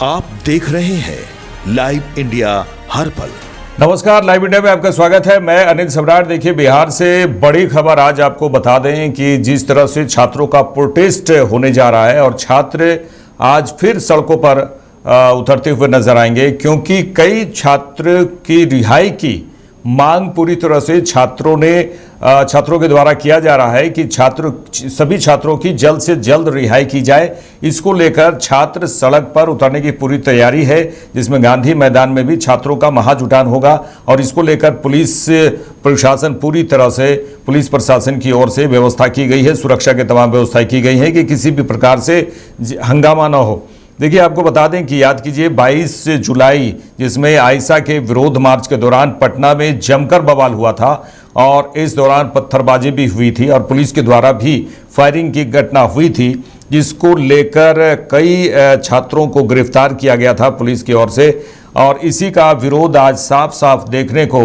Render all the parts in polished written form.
आप देख रहे हैं लाइव इंडिया हर पल। नमस्कार, लाइव इंडिया में आपका स्वागत है। मैं अनिल सम्राट। देखिए, बिहार से बड़ी खबर आज आपको बता दें कि जिस तरह से छात्रों का प्रोटेस्ट होने जा रहा है और छात्र आज फिर सड़कों पर उतरते हुए नजर आएंगे, क्योंकि कई छात्र की रिहाई की मांग पूरी तरह से छात्रों के द्वारा किया जा रहा है कि सभी छात्रों की जल्द से जल्द रिहाई की जाए। इसको लेकर छात्र सड़क पर उतरने की पूरी तैयारी है, जिसमें गांधी मैदान में भी छात्रों का महाजुटान होगा। और इसको लेकर पुलिस प्रशासन पूरी तरह से पुलिस प्रशासन की ओर से व्यवस्था की गई है, सुरक्षा के तमाम व्यवस्था की गई है कि किसी भी प्रकार से हंगामा न हो। देखिए, आपको बता दें कि याद कीजिए 22 जुलाई, जिसमें आयशा के विरोध मार्च के दौरान पटना में जमकर बवाल हुआ था और इस दौरान पत्थरबाजी भी हुई थी और पुलिस के द्वारा भी फायरिंग की घटना हुई थी, जिसको लेकर कई छात्रों को गिरफ्तार किया गया था पुलिस की ओर से। और इसी का विरोध आज साफ साफ देखने को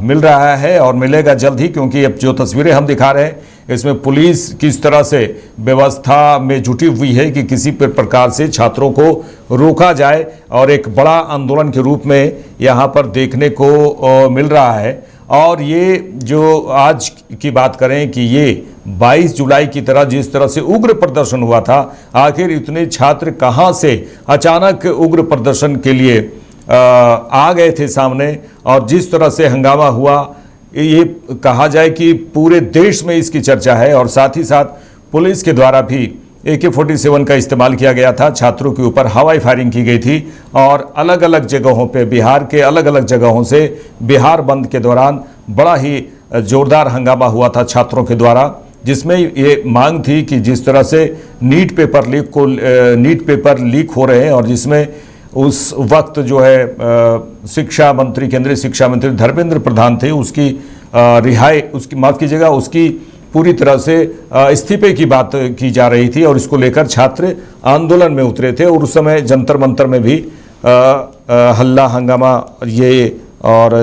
मिल रहा है और मिलेगा जल्द ही, क्योंकि अब जो तस्वीरें हम दिखा रहे हैं इसमें पुलिस किस तरह से व्यवस्था में जुटी हुई है कि किसी प्रकार से छात्रों को रोका जाए और एक बड़ा आंदोलन के रूप में यहाँ पर देखने को मिल रहा है। और ये जो आज की बात करें कि ये 22 जुलाई की तरह जिस तरह से उग्र प्रदर्शन हुआ था, आखिर इतने छात्र कहाँ से अचानक उग्र प्रदर्शन के लिए आ गए थे सामने, और जिस तरह से हंगामा हुआ, ये कहा जाए कि पूरे देश में इसकी चर्चा है। और साथ ही साथ पुलिस के द्वारा भी AK-47 का इस्तेमाल किया गया था, छात्रों के ऊपर हवाई फायरिंग की गई थी और अलग अलग जगहों पे, बिहार के अलग अलग जगहों से बिहार बंद के दौरान बड़ा ही जोरदार हंगामा हुआ था छात्रों के द्वारा, जिसमें ये मांग थी कि जिस तरह से नीट पेपर लीक हो रहे हैं और जिसमें उस वक्त जो है केंद्रीय शिक्षा मंत्री धर्मेंद्र प्रधान थे, उसकी रिहाई, उसकी माफ़ कीजिएगा, उसकी पूरी तरह से इस्तीफे की बात की जा रही थी और इसको लेकर छात्र आंदोलन में उतरे थे। और उस समय जंतर मंतर में भी हल्ला हंगामा ये और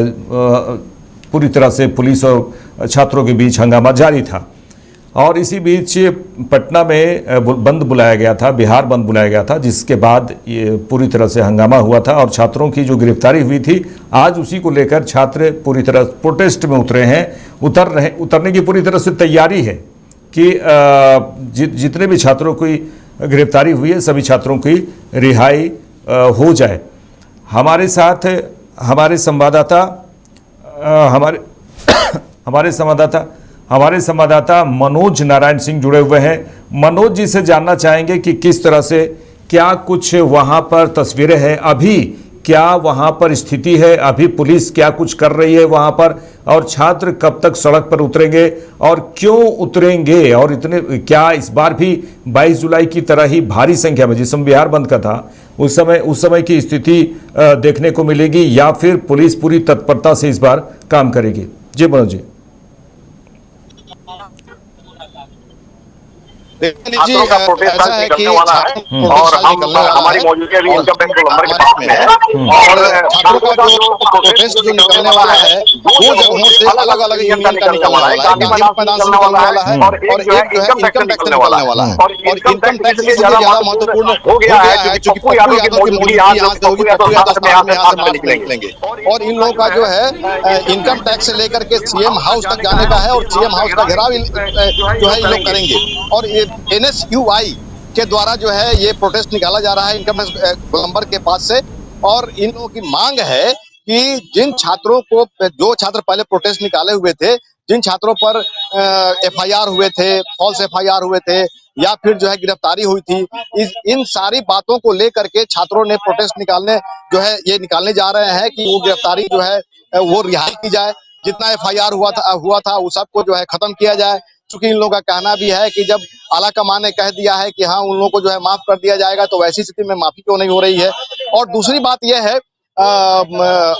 पूरी तरह से पुलिस और छात्रों के बीच हंगामा जारी था। और इसी बीच पटना में बंद बुलाया गया था, बिहार बंद बुलाया गया था, जिसके बाद ये पूरी तरह से हंगामा हुआ था और छात्रों की जो गिरफ्तारी हुई थी, आज उसी को लेकर छात्र पूरी तरह प्रोटेस्ट में उतरे हैं। उतरने की पूरी तरह से तैयारी है कि जितने भी छात्रों की गिरफ्तारी हुई है, सभी छात्रों की रिहाई हो जाए। हमारे साथ हमारे संवाददाता मनोज नारायण सिंह जुड़े हुए हैं। मनोज जी से जानना चाहेंगे कि किस तरह से, क्या कुछ वहां पर तस्वीरें हैं, अभी क्या वहां पर स्थिति है, अभी पुलिस क्या कुछ कर रही है वहां पर, और छात्र कब तक सड़क पर उतरेंगे और क्यों उतरेंगे, और इतने क्या इस बार भी 22 जुलाई की तरह ही भारी संख्या में, जिस समय बिहार बंद का था उस समय की स्थिति देखने को मिलेगी, या फिर पुलिस पूरी तत्परता से इस बार काम करेगी? जी मनोज जी। छात्रों का प्रोटेस्ट आज निकलने वाला है और हम हमारी मौजूदगी अभी इनकम टैक्स गोलंबर के पास में है और छात्रों का जो प्रोटेस्ट जो निकलने वाला है दो जगहों से अलग अलग यूनियन का निकलने वाला है। गांधी मैदान से निकलने वाला है और एक जो है इनकम टैक्स से निकलने वाला है। और इनकम टैक्स इसलिए ज्यादा महत्वपूर्ण हो गया है क्योंकि पप्पू यादव की मौजूदगी यहाँ से होगी, पप्पू यादव यहाँ से निकलेंगे। और इन लोगों का जो है इनकम टैक्स से लेकर के सीएम हाउस तक जाने का है और सीएम हाउस का घेराव जो है इन लोग करेंगे। और NSUI के द्वारा जो है ये प्रोटेस्ट निकाला जा रहा है इनकम टैक्स गोलंबर के पास से। और इन लोगों की मांग है कि जिन छात्रों को, जो छात्र पहले प्रोटेस्ट निकाले हुए थे, जिन छात्रों पर FIR हुए थे, फॉल्स FIR हुए थे या फिर जो है गिरफ्तारी हुई थी, इन सारी बातों को लेकर के छात्रों ने प्रोटेस्ट निकालने जा रहे हैं कि वो गिरफ्तारी जो है वो रिहाई की जाए, जितना FIR हुआ था वो सबको जो है खत्म किया जाए। चूंकि इन लोगों का कहना भी है कि जब आला कमान ने कह दिया है कि हाँ उन लोगों को जो है माफ कर दिया जाएगा, तो वैसी स्थिति में माफी क्यों नहीं हो रही है। और दूसरी बात यह है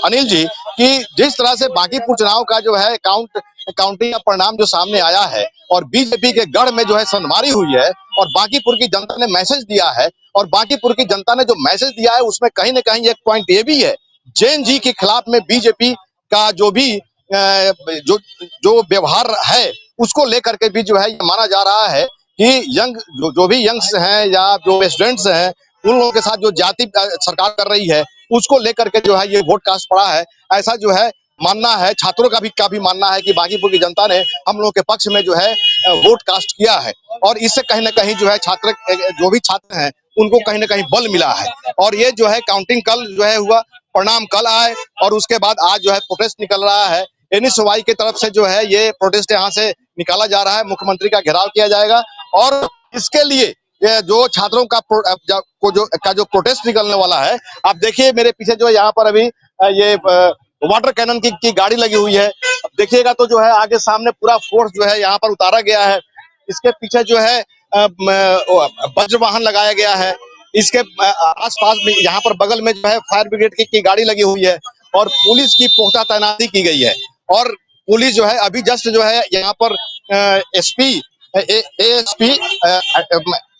अनिल जी कि जिस तरह से बांकीपुर चुनाव का जो है काउंटिंग का परिणाम जो सामने आया है और बीजेपी के गढ़ में जो है सनमारी हुई है और बांकीपुर की जनता ने मैसेज दिया है, और बांकीपुर की जनता ने जो मैसेज दिया है उसमें कहीं ना कहीं एक पॉइंट ये भी है, जैन जी के खिलाफ में बीजेपी का जो भी जो व्यवहार है उसको लेकर के भी जो है ये माना जा रहा है कि जो भी यंग्स हैं या जो स्टूडेंट्स हैं उन लोगों के साथ जो जाति सरकार कर रही है उसको लेकर के जो है ये वोट कास्ट पड़ा है, ऐसा जो है मानना है। छात्रों का भी मानना है कि बांकीपुर की जनता ने हम लोग के पक्ष में जो है वोट कास्ट किया है और इससे कहीं ना कहीं जो है जो भी छात्र हैं उनको कहीं ना कहीं बल मिला है। और ये जो है काउंटिंग कल जो है हुआ, परिणाम कल आए और उसके बाद आज जो है प्रोटेस्ट निकल रहा है। एनएसयूआई की तरफ से जो है ये प्रोटेस्ट यहाँ से निकाला जा रहा है, मुख्यमंत्री का घेराव किया जाएगा और इसके लिए ये जो छात्रों का जो प्रोटेस्ट निकलने वाला है, आप देखिए मेरे पीछे जो है यहाँ पर अभी ये वाटर कैनन की गाड़ी लगी हुई है। देखिएगा तो जो है आगे सामने पूरा फोर्स जो है यहाँ पर उतारा गया है। इसके पीछे जो है वज्र वाहन लगाया गया है। इसके आसपास में यहाँ पर बगल में जो है फायर ब्रिगेड की गाड़ी लगी हुई है और पुलिस की पुख्ता तैनाती की गई है। और पुलिस जो है अभी जस्ट जो है यहाँ पर ASP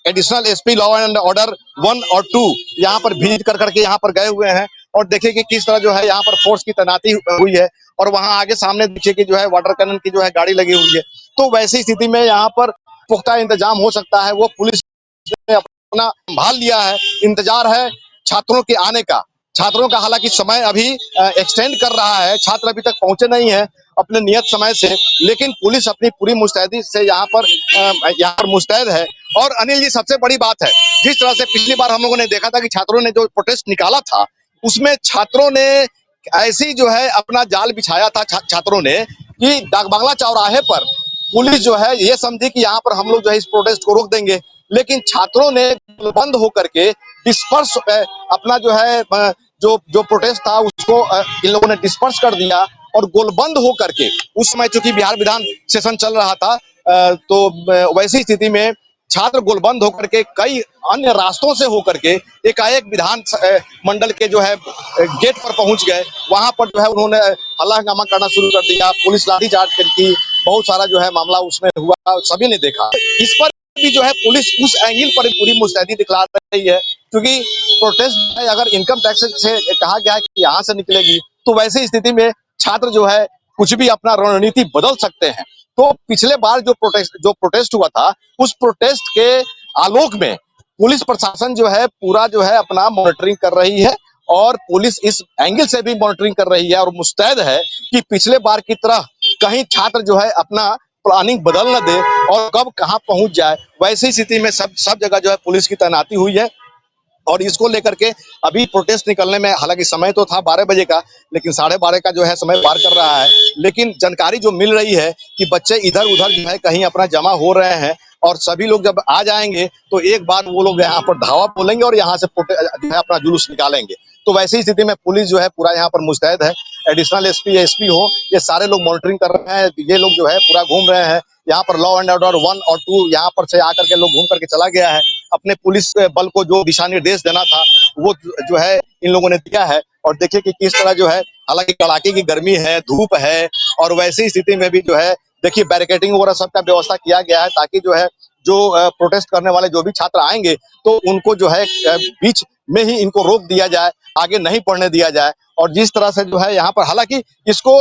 additional SP law and order 1 और 2 यहाँ पर विजिट करके यहाँ पर गए हुए हैं और देखिए कि किस तरह जो है यहाँ पर फोर्स की तैनाती हुई है और वहाँ आगे सामने देखिए कि जो है वाटर कैनन की जो है गाड़ी लगी हुई है। तो वैसी स्थिति में यहाँ पर पुख्ता इंतजाम हो सकता है, वो पुलिस ने अपना संभाल लिया है। इंतजार है छात्रों के आने का। छात्रों का हालांकि समय अभी एक्सटेंड कर रहा है, छात्र अभी तक पहुंचे नहीं है अपने नियत समय से, लेकिन पुलिस अपनी पूरी मुस्तैदी से यहाँ पर मुस्तैद है। और अनिल जी, सबसे बड़ी बात है, जिस तरह से पिछली बार हम लोगों ने देखा था कि छात्रों ने जो प्रोटेस्ट निकाला था उसमें छात्रों ने ऐसी जो है अपना जाल बिछाया था छात्रों ने कि डाकबंगला चौराहे पर पुलिस जो है ये समझी कि यहाँ पर हम लोग जो है इस प्रोटेस्ट को रोक देंगे, लेकिन छात्रों ने बंद होकर के डिस्पर्स अपना जो है जो प्रोटेस्ट था उसको इन लोगों ने डिस्पर्स कर दिया और गोलबंद होकर के, उस समय चूंकि बिहार विधान सेशन चल रहा था तो वैसी स्थिति में छात्र गोलबंद होकर के कई अन्य रास्तों से होकर के एकाएक विधान मंडल के जो है गेट पर पहुंच गए। वहां पर जो है उन्होंने हल्ला हंगामा करना शुरू कर दिया, पुलिस लाठीचार्ज की, बहुत सारा जो है मामला उसमें हुआ, सभी ने देखा। इस पर भी जो है पुलिस उस एंगल पर पूरी मुस्तैदी दिखला रही है, क्योंकि प्रोटेस्ट अगर इनकम टैक्स से कहा गया है कि यहाँ से निकलेगी तो वैसी स्थिति में छात्र जो है कुछ भी अपना रणनीति बदल सकते हैं। तो पिछले बार जो प्रोटेस्ट हुआ था उस प्रोटेस्ट के आलोक में पुलिस प्रशासन जो है पूरा जो है अपना मॉनिटरिंग कर रही है और पुलिस इस एंगल से भी मॉनिटरिंग कर रही है और मुस्तैद है कि पिछले बार की तरह कहीं छात्र जो है अपना प्लानिंग बदल न दे और कब कहां पहुंच जाए। वैसी स्थिति में सब जगह जो है पुलिस की तैनाती हुई है और इसको लेकर के अभी प्रोटेस्ट निकलने में हालांकि समय तो था 12 बजे का, लेकिन 12:30 का जो है समय पार कर रहा है। लेकिन जानकारी जो मिल रही है कि बच्चे इधर उधर जो है कहीं अपना जमा हो रहे हैं और सभी लोग जब आ जाएंगे तो एक बार वो लोग यहाँ पर धावा बोलेंगे और यहाँ से जो है अपना जुलूस निकालेंगे। तो वैसी स्थिति में पुलिस जो है पूरा यहाँ पर मुस्तैद है। एडिशनल एसपी हो, ये सारे लोग मॉनिटरिंग कर रहे हैं। ये लोग जो है पूरा घूम रहे हैं यहाँ पर। लॉ एंड ऑर्डर 1 और 2 यहाँ पर से आकर के लोग घूम करके चला गया है। अपने पुलिस बल को जो दिशा निर्देश देना था वो जो है इन लोगों ने दिया है। और देखिए कि किस तरह जो है, हालांकि कड़ाके की गर्मी है, धूप है और वैसी स्थिति में भी जो है देखिए बैरिकेडिंग वगैरह सबका व्यवस्था किया गया है ताकि जो है जो प्रोटेस्ट करने वाले जो भी छात्र आएंगे तो उनको जो है बीच में ही इनको रोक दिया जाए, आगे नहीं पढ़ने दिया जाए। और जिस तरह से जो है यहाँ पर हालांकि इसको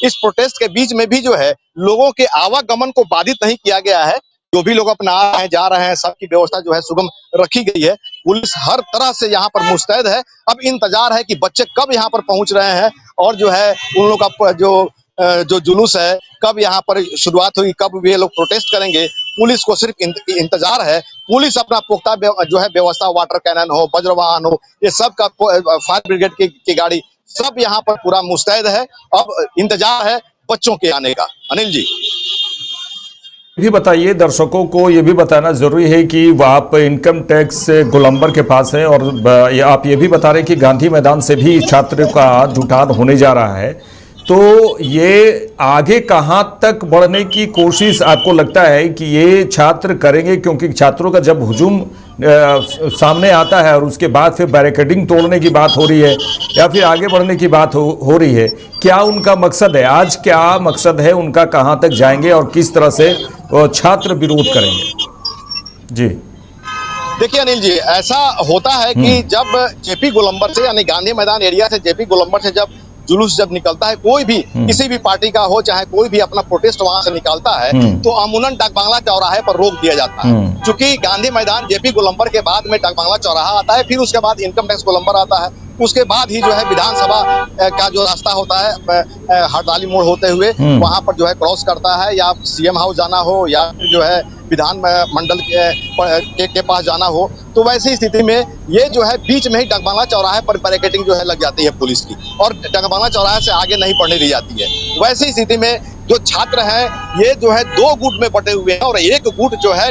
इस प्रोटेस्ट के बीच में भी जो है लोगों के आवागमन को बाधित नहीं किया गया है। जो भी लोग अपना आ रहे हैं जा रहे हैं सबकी व्यवस्था जो है सुगम रखी गई है। पुलिस हर तरह से यहाँ पर मुस्तैद है। अब इंतजार है कि बच्चे कब यहाँ पर पहुंच रहे हैं और जो है उन लोग का जो जुलूस है कब यहाँ पर शुरुआत हुई, कब वे लोग प्रोटेस्ट करेंगे। पुलिस को सिर्फ इंतजार है। पुलिस अपना पुख्ता जो है व्यवस्था, वाटर कैनन हो, वज्रवाहन हो, ये सब का फायर ब्रिगेड की गाड़ी सब यहाँ पर पूरा मुस्तैद है। अब इंतजार है बच्चों के आने का। अनिल जी भी बताइए, दर्शकों को ये भी बताना जरूरी है कि आप इनकम टैक्स गोलंबर के पास है और आप ये भी बता रहे हैं कि गांधी मैदान से भी छात्र का जुटान होने जा रहा है। तो ये आगे कहां तक बढ़ने की कोशिश आपको लगता है कि ये छात्र करेंगे? क्योंकि छात्रों का जब हुजूम सामने आता है और उसके बाद फिर बैरिकेडिंग तोड़ने की बात हो रही है या फिर आगे बढ़ने की बात हो रही है, क्या उनका मकसद है? आज क्या मकसद है उनका? कहां तक जाएंगे और किस तरह से छात्र विरोध करेंगे? जी देखिए अनिल जी, ऐसा होता है कि जब जेपी गोलंबर से यानी गांधी मैदान एरिया से जेपी गोलंबर से जब जुलूस जब निकलता है, कोई भी किसी भी पार्टी का हो, चाहे कोई भी अपना प्रोटेस्ट वहां से निकालता है, तो अमूमन डाकबांग्ला चौराहे पर रोक दिया जाता है। चूंकि गांधी मैदान जेपी गोलंबर के बाद में डाकबांग्ला चौराहा आता है, फिर उसके बाद इनकम टैक्स गोलंबर आता है, उसके बाद ही जो है विधानसभा का जो रास्ता होता है हड़ताली मोड़ होते हुए वहां पर जो है क्रॉस करता है, या सीएम हाउस जाना हो या फिर जो है विधान मंडल के पास जाना हो। तो वैसी स्थिति में ये जो है बीच में ही डाकबांग्ला चौराहे पर बैरिकेडिंग जो है लग जाती है पुलिस की, और डाकबांग्ला चौराहे से आगे नहीं पढ़ने दी जाती है। वैसी स्थिति में जो छात्र हैं ये जो है 2 गुट में बटे हुए हैं, और एक गुट जो है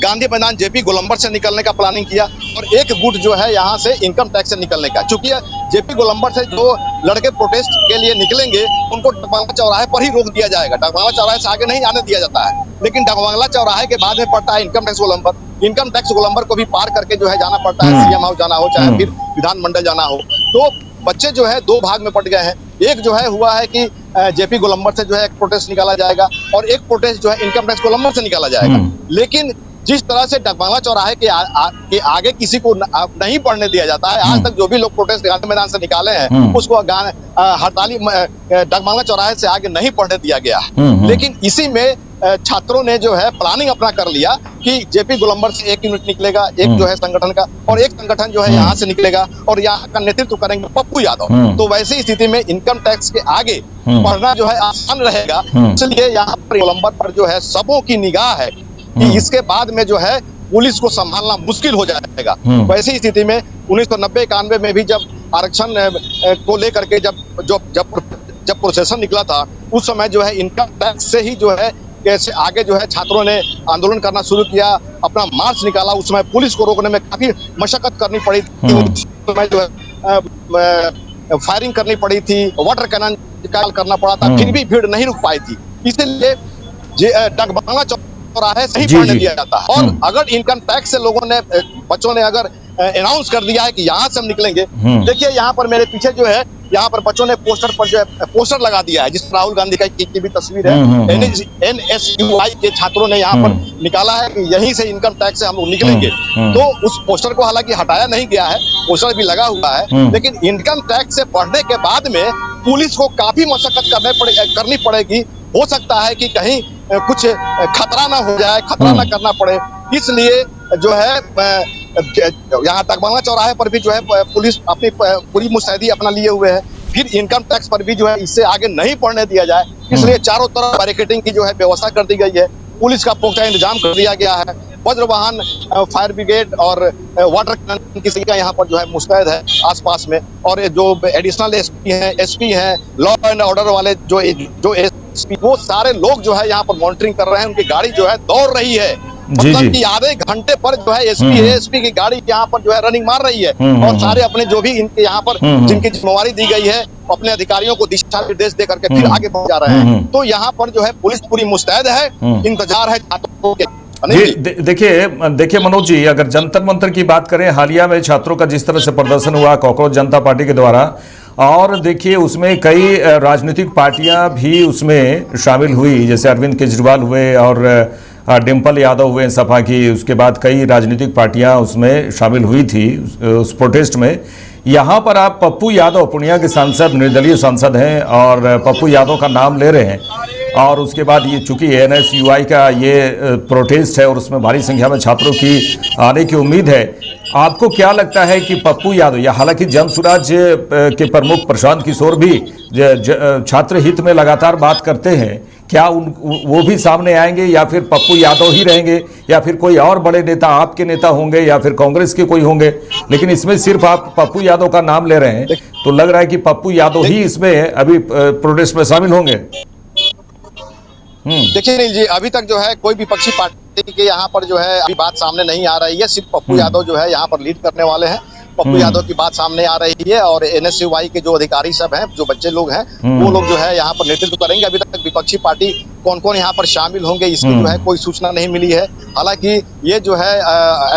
गांधी मैदान जेपी गोलंबर से निकलने का प्लानिंग किया, और एक गुट जो है यहाँ से इनकम टैक्स से निकलने का। चूंकि जेपी गोलंबर से जो लड़के प्रोटेस्ट के लिए निकलेंगे उनको डाकबांग्ला चौराहे पर ही रोक दिया जाएगा, डाकबांग्ला चौराहे से आगे नहीं आने दिया जाता है। लेकिन डाकबांग्ला चौराहे के बाद में पड़ता है इनकम टैक्स गोलंबर। इनकम टैक्स गोलंबर को भी पार करके जो है जाना पड़ता है सीएम हाउस जाना हो, चाहे फिर विधान मंडल जाना हो। तो बच्चे जो है 2 भाग में बट गए हैं। एक जो है हुआ है कि जेपी गोलंबर से जो है एक प्रोटेस्ट निकाला जाएगा, और एक प्रोटेस्ट जो है इनकम टैक्स गोलंबर से निकाला जाएगा। लेकिन जिस तरह से डाकबांग्ला चौराहे के आगे किसी को नहीं पढ़ने दिया जाता है, आज तक जो भी लोग प्रोटेस्ट गांधी मैदान से निकाले हैं उसको हड़ताली डाकबांग्ला चौराहे से आगे नहीं पढ़ने दिया गया है। लेकिन इसी में छात्रों ने जो है प्लानिंग अपना कर लिया कि जेपी गोलंबर से एक यूनिट निकलेगा, एक जो है संगठन का, और एक संगठन जो है यहाँ से निकलेगा और यहाँ का नेतृत्व करेंगे पप्पू यादव। तो वैसी स्थिति में इनकम टैक्स के आगे पढ़ना जो है आसान रहेगा, इसलिए यहाँ पर गोलंबर पर जो है सबों की निगाह है कि इसके बाद में जो है पुलिस को संभालना मुश्किल हो जाएगा। वैसी स्थिति में 1990-91 में भी जब आरक्षण को लेकर के जब प्रोसेशन निकला था, उस समय जो है इनकम टैक्स से ही जो है कैसे आगे जो है छात्रों ने आंदोलन करना शुरू किया, अपना मार्च निकाला। उस समय पुलिस को रोकने में काफी मशक्कत करनी पड़ी थी, उस समय जो है फायरिंग करनी पड़ी थी, वाटर कैनन करना पड़ा था, फिर भी भीड़ नहीं रुक पाई थी। इसलिए डाकबांग्ला चौराहे सही पढ़ने दिया जाता है। और अगर इनकम टैक्स से लोगों ने, बच्चों ने अगर अनाउंस कर दिया है कि यहाँ से हम निकलेंगे, देखिए यहाँ पर मेरे पीछे जो है, यहाँ पर बच्चों ने पोस्टर पर जो है पोस्टर लगा दिया है, जिस राहुल गांधी की भी तस्वीर है। NSUI के छात्रों ने यहाँ पर निकाला है कि यहीं से इनकम टैक्स से हम लोग निकलेंगे। तो उस पोस्टर को हालांकि हटाया नहीं गया है, पोस्टर भी लगा हुआ है, लेकिन इनकम टैक्स से पढ़ने के बाद में पुलिस को काफी मशक्कत करनी पड़ेगी। हो सकता है कि कहीं कुछ खतरा ना हो जाए, खतरा ना करना पड़े, इसलिए जो है यहाँ डाकबांग्ला चौराहे पर भी जो है पुलिस अपनी पूरी मुस्तैदी अपना लिए हुए है। फिर इनकम टैक्स पर भी जो है इससे आगे नहीं पढ़ने दिया जाए, इसलिए चारों तरफ बैरिकेडिंग की जो है व्यवस्था कर दी गई है। पुलिस का पुख्ता इंतजाम कर दिया गया है। वज्र वाहन, फायर ब्रिगेड और वाटर कैनन की संख्या यहाँ पर जो है मुस्तैद है आसपास में। और जो एडिशनल एसपी हैं, लॉ एंड ऑर्डर वाले जो एसपी, वो सारे लोग जो है यहाँ पर मॉनिटरिंग कर रहे हैं। उनकी गाड़ी जो है दौड़ रही है, मतलब कि आधे घंटे पर जो है एसपी की गाड़ी यहाँ पर जो है रनिंग मार रही है, और सारे अपने जो भी इनके यहाँ पर जिनकी जिम्मेवारी दी गई है अपने अधिकारियों को दिशा निर्देश दे करके फिर आगे बढ़ जा रहे हैं। तो यहाँ पर जो है पुलिस पूरी मुस्तैद है, इंतजार है छात्रों के। देखिए मनोज जी, अगर जंतर मंतर की बात करें, हालिया में छात्रों का जिस तरह से प्रदर्शन हुआ कॉकरोच जनता पार्टी के द्वारा, और देखिए उसमें कई राजनीतिक पार्टियां भी उसमें शामिल हुई, जैसे अरविंद केजरीवाल हुए और डिम्पल यादव हुए सपा की, उसके बाद कई राजनीतिक पार्टियां उसमें शामिल हुई थी उस प्रोटेस्ट में। यहाँ पर आप पप्पू यादव, पूर्णिया के सांसद, निर्दलीय सांसद हैं, और पप्पू यादव का नाम ले रहे हैं, और उसके बाद ये चूंकि NSUI का ये प्रोटेस्ट है और उसमें भारी संख्या में छात्रों की आने की उम्मीद है, आपको क्या लगता है कि पप्पू यादव, या हालांकि जन स्वराज के प्रमुख प्रशांत किशोर भी छात्र हित में लगातार बात करते हैं, क्या वो भी सामने आएंगे, या फिर पप्पू यादव ही रहेंगे, या फिर कोई और बड़े नेता आपके नेता होंगे, या फिर कांग्रेस के कोई होंगे? लेकिन इसमें सिर्फ आप पप्पू यादव का नाम ले रहे हैं, तो लग रहा है कि पप्पू यादव ही इसमें अभी प्रोटेस्ट में शामिल होंगे। देखिए अनिल जी, अभी तक जो है कोई विपक्षी पार्टी के यहाँ पर जो है अभी बात सामने नहीं आ रही है। सिर्फ पप्पू यादव जो है यहाँ पर लीड करने वाले हैं। पप्पू यादव की बात सामने आ रही है, और NSUI के जो अधिकारी सब हैं, जो बच्चे लोग हैं, वो लोग जो है यहाँ पर नेतृत्व करेंगे। अभी तक विपक्षी पार्टी कौन कौन यहाँ पर शामिल होंगे इसकी जो है कोई सूचना नहीं मिली है। हालांकि ये जो है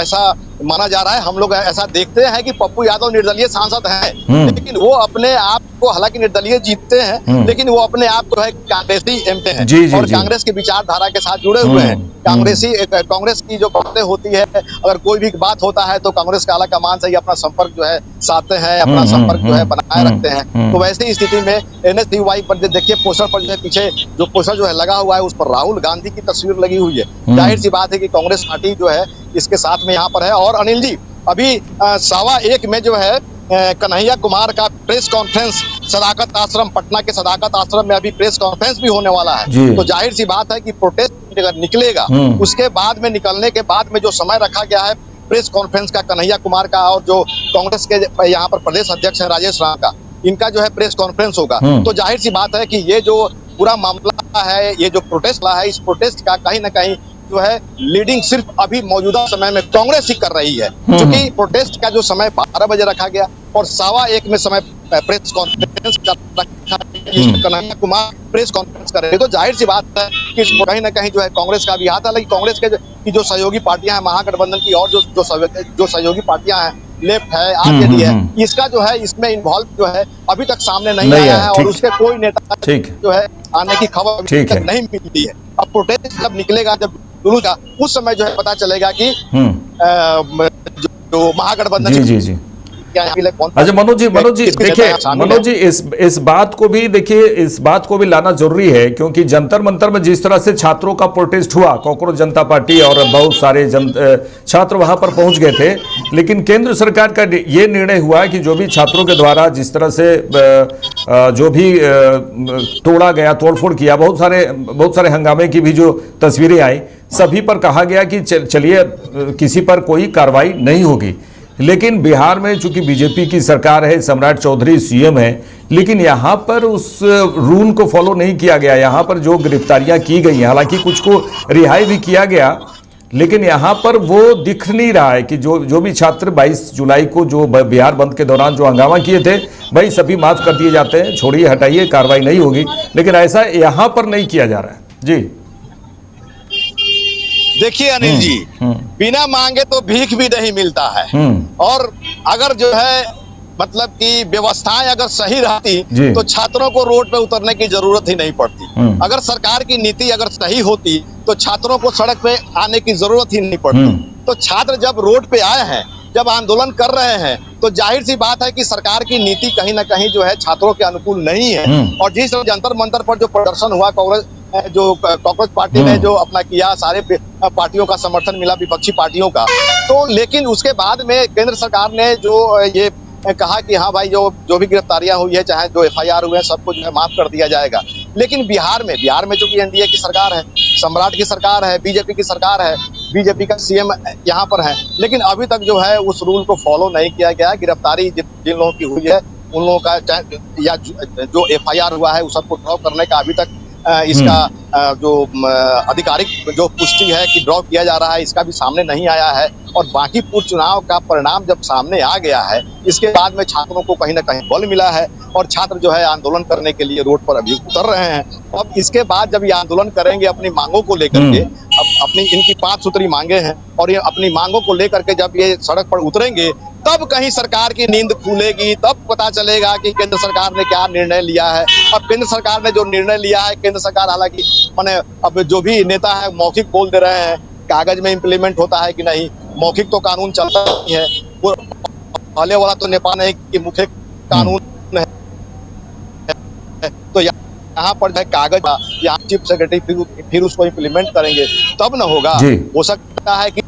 ऐसा माना जा रहा है, हम लोग ऐसा देखते हैं कि पप्पू यादव निर्दलीय सांसद हैं, लेकिन वो अपने आप को हालांकि निर्दलीय जीतते हैं, लेकिन वो अपने आप जो है कांग्रेसी एमपी हैं और कांग्रेस की विचारधारा के साथ जुड़े हुए हैं। कांग्रेस की जो बातें होती है, अगर कोई भी बात होता है तो कांग्रेस का आला कमान से ही अपना संपर्क जो है साधते हैं, अपना संपर्क जो है बनाए रखते हैं। तो वैसी स्थिति में NSUI पर देखिए पोस्टर पर जो है पीछे जो पोस्टर जो है लगा हुआ है उस पर राहुल गांधी की तस्वीर लगी हुई है। जाहिर सी बात है कि कांग्रेस पार्टी जो है इसके साथ में यहाँ पर है। और अनिल जी, अभी 1:15 में जो है कन्हैया कुमार का प्रेस कॉन्फ्रेंस सदाकत आश्रम, पटना के सदाकत आश्रम में अभी प्रेस कॉन्फ्रेंस भी होने वाला है। तो जाहिर सी बात है कि प्रोटेस्ट अगर निकलेगा उसके बाद में, निकलने के बाद में जो समय रखा गया है प्रेस कॉन्फ्रेंस का कन्हैया कुमार का और जो कांग्रेस के यहाँ पर प्रदेश अध्यक्ष है राजेश राम का, इनका जो है प्रेस कॉन्फ्रेंस होगा। तो जाहिर सी बात है कि ये जो पूरा मामला है, ये जो प्रोटेस्ट है, इस प्रोटेस्ट का कहीं ना कहीं जो है लीडिंग सिर्फ अभी मौजूदा समय में कांग्रेस ही कर रही है, क्योंकि प्रोटेस्ट का जो समय 12 बजे रखा गया और 1:15 में समय प्रेस कॉन्फ्रेंस का रखा, कन्हैया कुमार प्रेस कॉन्फ्रेंस कर रहे हैं। तो जाहिर सी बात है कि कहीं ना कहीं जो है कांग्रेस का भी हाथ है। लेकिन कांग्रेस के जो सहयोगी पार्टियां हैं महागठबंधन की और जो सहयोगी पार्टियां हैं, लेफ्ट है, आरजेडी है, इसका जो है इसमें इन्वॉल्व जो है अभी तक सामने नहीं आया है और उसके कोई नेता जो है आने की खबर अभी तक नहीं मिलती है। अब प्रोटेस्ट जब निकलेगा, जब दोनों का, उस समय जो है पता चलेगा कि जो महागठबंधन अच्छा मनोज जी देखिए, मनोज जी इस बात को भी देखिए, इस बात को भी लाना जरूरी है, क्योंकि जंतर मंतर में जिस तरह से छात्रों का प्रोटेस्ट हुआ, कॉकरोच जनता पार्टी और बहुत सारे छात्र वहां पर पहुंच गए थे, लेकिन केंद्र सरकार का ये निर्णय हुआ कि जो भी छात्रों के द्वारा जिस तरह से जो भी तोड़ा गया, तोड़फोड़ किया, बहुत सारे हंगामे की भी जो तस्वीरें आई, सभी पर कहा गया कि चलिए किसी पर कोई कार्रवाई नहीं होगी। लेकिन बिहार में चूंकि बीजेपी की सरकार है, सम्राट चौधरी सीएम है, लेकिन यहाँ पर उस रूल को फॉलो नहीं किया गया। यहाँ पर जो गिरफ्तारियां की गई, हालांकि कुछ को रिहाई भी किया गया, लेकिन यहाँ पर वो दिख नहीं रहा है कि जो भी छात्र 22 जुलाई को जो बिहार बंद के दौरान जो हंगामा किए थे, भाई सभी माफ कर दिए जाते हैं, छोड़िए, हटाइए, कार्रवाई नहीं होगी। लेकिन ऐसा यहाँ पर नहीं किया जा रहा है। जी देखिए अनिल जी, बिना मांगे तो भीख भी नहीं मिलता है। और अगर जो है मतलब कि व्यवस्थाएं अगर सही रहती तो छात्रों को रोड पे उतरने की जरूरत ही नहीं पड़ती। अगर सरकार की नीति अगर सही होती तो छात्रों को सड़क पे आने की जरूरत ही नहीं पड़ती। तो छात्र जब रोड पे आए हैं, जब आंदोलन कर रहे हैं, तो जाहिर सी बात है कि सरकार की नीति कहीं ना कहीं जो है छात्रों के अनुकूल नहीं है। और जिस जंतर मंतर पर जो प्रदर्शन हुआ, कांग्रेस पार्टी ने जो अपना किया, सारे पार्टियों का समर्थन मिला, विपक्षी पार्टियों का, तो लेकिन उसके बाद में केंद्र सरकार ने जो ये कहा कि हाँ भाई जो भी गिरफ्तारियां हुई है, चाहे जो FIR हुए हैं, सबको जो है माफ कर दिया जाएगा। लेकिन बिहार में चूंकि NDA की सरकार है, सम्राट की सरकार है, बीजेपी की सरकार है, बीजेपी का CM यहाँ पर है, लेकिन अभी तक जो है उस रूल को फॉलो नहीं किया गया। गिरफ्तारी जिन लोगों की हुई है उन लोगों का, या जो FIR हुआ है उस सबको ड्रॉप करने का अभी तक इसका जो आधिकारिक जो पुष्टि है कि ड्रॉप किया जा रहा है, इसका भी सामने नहीं आया है। और बाकी पूर्व चुनाव का परिणाम जब सामने आ गया है, इसके बाद में छात्रों को कहीं ना कहीं बल मिला है और छात्र जो है आंदोलन करने के लिए रोड पर अभी उतर रहे हैं। अब इसके बाद जब ये आंदोलन करेंगे अपनी मांगों को लेकर के, अपनी इनकी 5 सूत्री मांगे हैं, और ये अपनी मांगों को लेकर के जब ये सड़क पर उतरेंगे, तब कहीं सरकार की नींद खुलेगी, तब पता चलेगा कि केंद्र सरकार ने क्या निर्णय लिया है। अब केंद्र सरकार ने जो निर्णय लिया है, केंद्र सरकार हालांकि माने अब जो भी नेता है मौखिक बोल दे रहे हैं, कागज में इम्प्लीमेंट होता है कि नहीं, मौखिक तो कानून चलता नहीं है, वो पहले वाला तो नेपाल है कि मुख्य कानून है। तो यहाँ पर जो है कागज, यहाँ चीफ सेक्रेटरी फिर उसको इम्प्लीमेंट करेंगे, तब न होगा। हो सकता है कि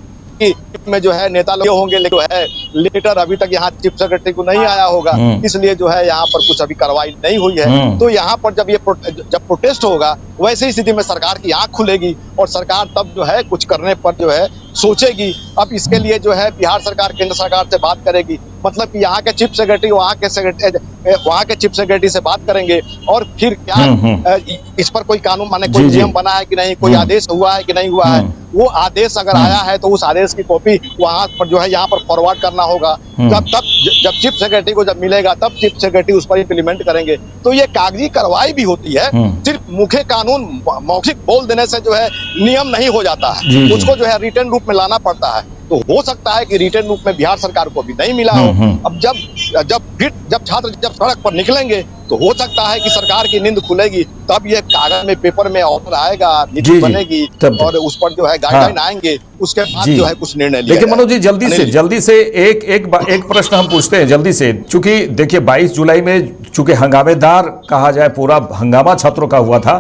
में जो है नेता लोग होंगे, लेकिन है लेटर अभी तक यहाँ चीफ सेक्रेटरी को नहीं आया होगा, इसलिए जो है यहाँ पर कुछ अभी कार्रवाई नहीं हुई है। तो यहाँ पर जब प्रोटेस्ट होगा, वैसे स्थिति में सरकार की आंख खुलेगी और सरकार तब जो है कुछ करने पर जो है सोचेगी। अब इसके लिए जो है बिहार सरकार केंद्र सरकार से बात करेगी, मतलब कि यहाँ के चीफ सेक्रेटरी वहाँ के चीफ सेक्रेटरी से बात करेंगे, और फिर क्या इस पर कोई कानून माने कोई नियम बना है कि नहीं, कोई आदेश हुआ है कि नहीं हुआ है। वो आदेश अगर आया है तो उस आदेश की कॉपी वहां पर जो है यहाँ पर फॉरवर्ड करना होगा। जब चीफ सेक्रेटरी को जब मिलेगा, तब चीफ सेक्रेटरी उस पर इम्प्लीमेंट करेंगे। तो ये कागजी कार्रवाई भी होती है, सिर्फ मुख्य कानून मौखिक बोल देने से जो है नियम नहीं हो जाता है, उसको जो है रिटर्न रूप में लाना पड़ता है। तो हो सकता है कि रिटर्न रूप में बिहार सरकार को भी नहीं मिला हो। अब जब छात्र जब सड़क पर निकलेंगे तो हो सकता है कि सरकार की नींद खुलेगी, तब ये कागज में पेपर में ऑर्डर आएगा, नीति बनेगी और उस पर जो है गाइडलाइन आएंगे, उसके बाद जो है कुछ निर्णय लिया। लेकिन मनोज जी जल्दी से एक प्रश्न हम पूछते हैं जल्दी से, चूंकि देखिए 22 जुलाई में चूंकि हंगामेदार कहा जाए पूरा हंगामा छात्रों का हुआ था,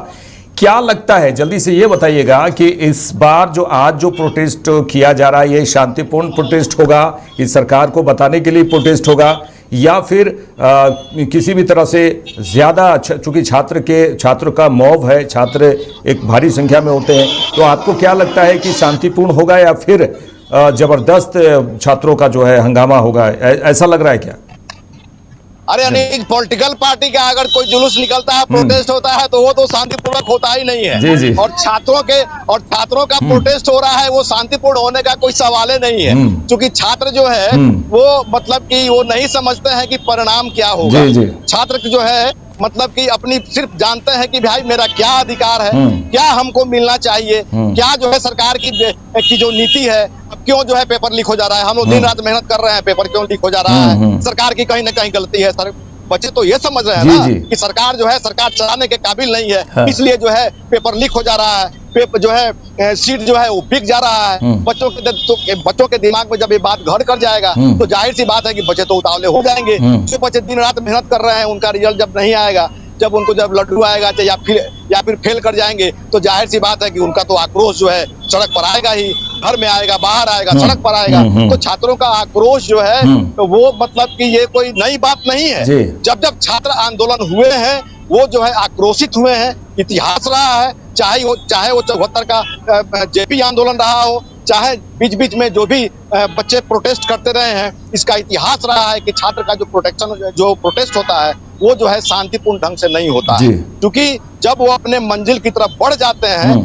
क्या लगता है जल्दी से ये बताइएगा कि इस बार जो आज जो प्रोटेस्ट किया जा रहा है ये शांतिपूर्ण प्रोटेस्ट होगा, इस सरकार को बताने के लिए प्रोटेस्ट होगा, या फिर किसी भी तरह से ज्यादा, चूंकि छात्र का मॉब है, छात्र एक भारी संख्या में होते हैं, तो आपको क्या लगता है कि शांतिपूर्ण होगा या फिर जबरदस्त छात्रों का जो है हंगामा होगा, ऐसा लग रहा है क्या? अरे अनेक पॉलिटिकल पार्टी का अगर कोई जुलूस निकलता है, प्रोटेस्ट होता है, तो वो तो शांतिपूर्वक होता ही नहीं है। जी। और छात्रों का प्रोटेस्ट हो रहा है, वो शांतिपूर्ण होने का कोई सवाल ही नहीं है, क्योंकि छात्र जो है वो मतलब कि वो नहीं समझते हैं कि परिणाम क्या होगा। छात्र जो है मतलब कि अपनी सिर्फ जानते हैं कि भाई मेरा क्या अधिकार है, क्या हमको मिलना चाहिए, क्या जो है सरकार की जो नीति है, अब क्यों जो है पेपर लीक हो जा रहा है, हम लोग दिन रात मेहनत कर रहे हैं, पेपर क्यों लीक हो जा रहा है, सरकार की कहीं ना कहीं गलती है। सर बच्चे तो ये समझ रहे हैं ना कि सरकार जो है सरकार चलाने के काबिल नहीं है, इसलिए जो है पेपर लीक हो जा रहा है, पेपर जो है सीट जो है वो बिक जा रहा है। बच्चों के दिमाग में जब ये बात घर कर जाएगा तो जाहिर सी बात है कि बच्चे तो उतावले हो जाएंगे। जो बच्चे दिन रात मेहनत कर रहे हैं, उनका रिजल्ट जब नहीं आएगा, जब उनको जब लड्डू आएगा या फिर फेल कर जाएंगे, तो जाहिर सी बात है कि उनका तो आक्रोश जो है सड़क पर आएगा ही, घर में आएगा, बाहर आएगा, सड़क पर आएगा। तो छात्रों का आक्रोश जो है वो मतलब कि ये कोई नई बात नहीं है। जब छात्र आंदोलन हुए हैं वो जो है आक्रोशित हुए हैं, इतिहास रहा है, चाहे वो 74 का जेपी आंदोलन रहा हो, चाहे बीच में जो भी बच्चे प्रोटेस्ट करते रहे हैं, इसका इतिहास रहा है कि छात्र का जो प्रोटेस्ट होता है वो जो है शांतिपूर्ण ढंग से नहीं होता है, क्योंकि जब वो अपने मंजिल की तरफ बढ़ जाते हैं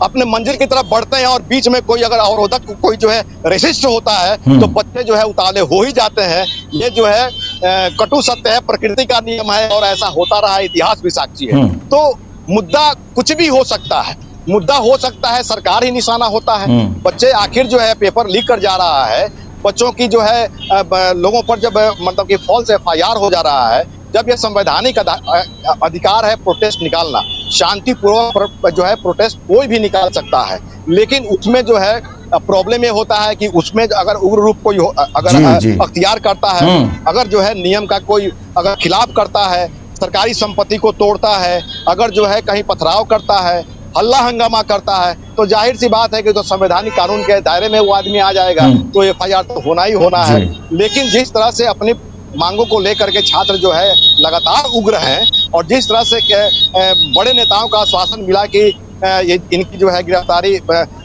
अपने मंजिल की तरफ बढ़ते हैं और बीच में कोई अगर अवरोधक कोई जो है रेसिस्ट होता है तो बच्चे जो है उतावले हो ही जाते हैं। ये जो है कटु सत्य है, प्रकृति का नियम है और ऐसा होता रहा है, इतिहास भी साक्षी है। तो मुद्दा कुछ भी हो सकता है, मुद्दा हो सकता है सरकार ही निशाना होता है। बच्चे आखिर जो है पेपर लीक कर जा रहा है, बच्चों की जो है लोगों पर जब मतलब कि फॉल्स FIR हो जा रहा है, जब यह संवैधानिक अधिकार है प्रोटेस्ट निकालना, शांतिपूर्वक जो है प्रोटेस्ट कोई भी निकाल सकता है, लेकिन उसमें जो है प्रॉब्लम ये होता है कि उसमें अगर उग्र रूप कोई अगर अख्तियार करता है, अगर जो है नियम का कोई अगर खिलाफ करता है, सरकारी संपत्ति को तोड़ता है, अगर जो है कहीं पथराव करता है, हल्ला हंगामा करता है, तो जाहिर सी बात है कि तो संवैधानिक कानून के दायरे में वो आदमी आ जाएगा, तो FIR तो होना ही होना है। लेकिन जिस तरह से अपनी मांगों को लेकर के छात्र जो है लगातार उग्र हैं और जिस तरह से बड़े नेताओं का आश्वासन मिला कि इनकी जो है गिरफ्तारी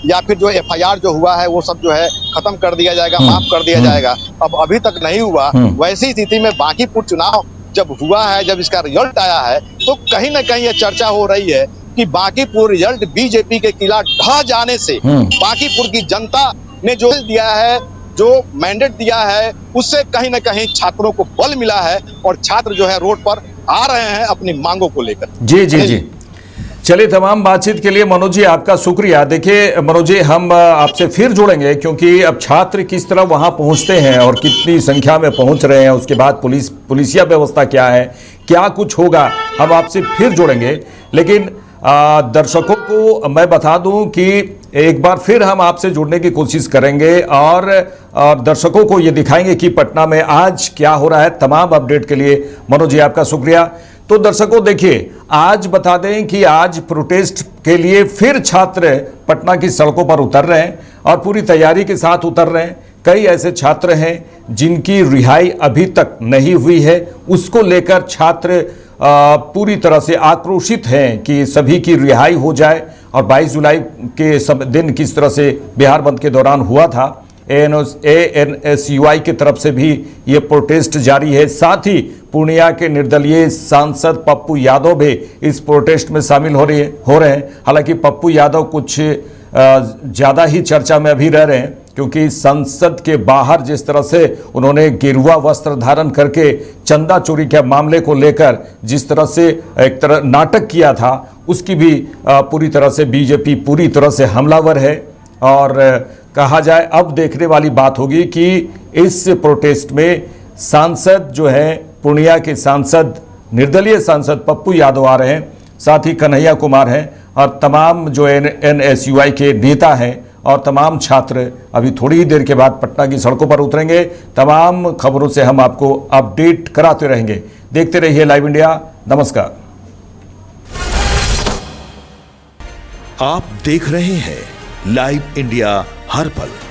या फिर जो FIR जो हुआ है वो सब जो है खत्म कर दिया जाएगा, माफ कर दिया जाएगा, अब अभी तक नहीं हुआ। वैसी स्थिति में बांकीपुर चुनाव जब हुआ है, जब इसका रिजल्ट आया है, तो कहीं ना कहीं ये चर्चा हो रही है कि बांकीपुर रिजल्ट बीजेपी के किला ढह जाने से बांकीपुर की जनता ने जो दिया है, जो मैंडेट दिया है, उससे कहीं ना कहीं छात्रों को बल मिला है और छात्र जो है रोड पर आ रहे हैं अपनी मांगों को लेकर। जी। चलिए, तमाम बातचीत के लिए मनोज जी आपका शुक्रिया। देखिए मनोज जी, हम आपसे फिर जुड़ेंगे, क्योंकि अब छात्र किस तरह वहां पहुंचते हैं और कितनी संख्या में पहुंच रहे हैं, उसके बाद पुलिसिया व्यवस्था क्या है, क्या कुछ होगा, हम आपसे फिर जुड़ेंगे। लेकिन दर्शकों को मैं बता दूं कि एक बार फिर हम आपसे जुड़ने की कोशिश करेंगे और दर्शकों को ये दिखाएंगे कि पटना में आज क्या हो रहा है। तमाम अपडेट के लिए मनोज जी आपका शुक्रिया। तो दर्शकों देखिए, आज बता दें कि आज प्रोटेस्ट के लिए फिर छात्र पटना की सड़कों पर उतर रहे हैं और पूरी तैयारी के साथ उतर रहे हैं। कई ऐसे छात्र हैं जिनकी रिहाई अभी तक नहीं हुई है, उसको लेकर छात्र पूरी तरह से आक्रोशित हैं कि सभी की रिहाई हो जाए। और 22 जुलाई के दिन किस तरह से बिहार बंद के दौरान हुआ था, ANSUI की तरफ से भी ये प्रोटेस्ट जारी है। साथ ही पूर्णिया के निर्दलीय सांसद पप्पू यादव भी इस प्रोटेस्ट में शामिल हो रहे हैं। हालांकि पप्पू यादव कुछ ज़्यादा ही चर्चा में अभी रह रहे हैं, क्योंकि संसद के बाहर जिस तरह से उन्होंने गेरुआ वस्त्र धारण करके चंदा चोरी के मामले को लेकर जिस तरह से एक तरह नाटक किया था, उसकी भी पूरी तरह से बीजेपी पूरी तरह से हमलावर है। और कहा जाए अब देखने वाली बात होगी कि इस प्रोटेस्ट में सांसद जो है पूर्णिया के सांसद निर्दलीय सांसद पप्पू यादव आ रहे हैं, साथ ही कन्हैया कुमार हैं और तमाम जो NSUI के नेता हैं और तमाम छात्र अभी थोड़ी ही देर के बाद पटना की सड़कों पर उतरेंगे। तमाम खबरों से हम आपको अपडेट कराते रहेंगे। देखते रहिए लाइव इंडिया। नमस्कार। आप देख रहे हैं लाइव इंडिया हर पल।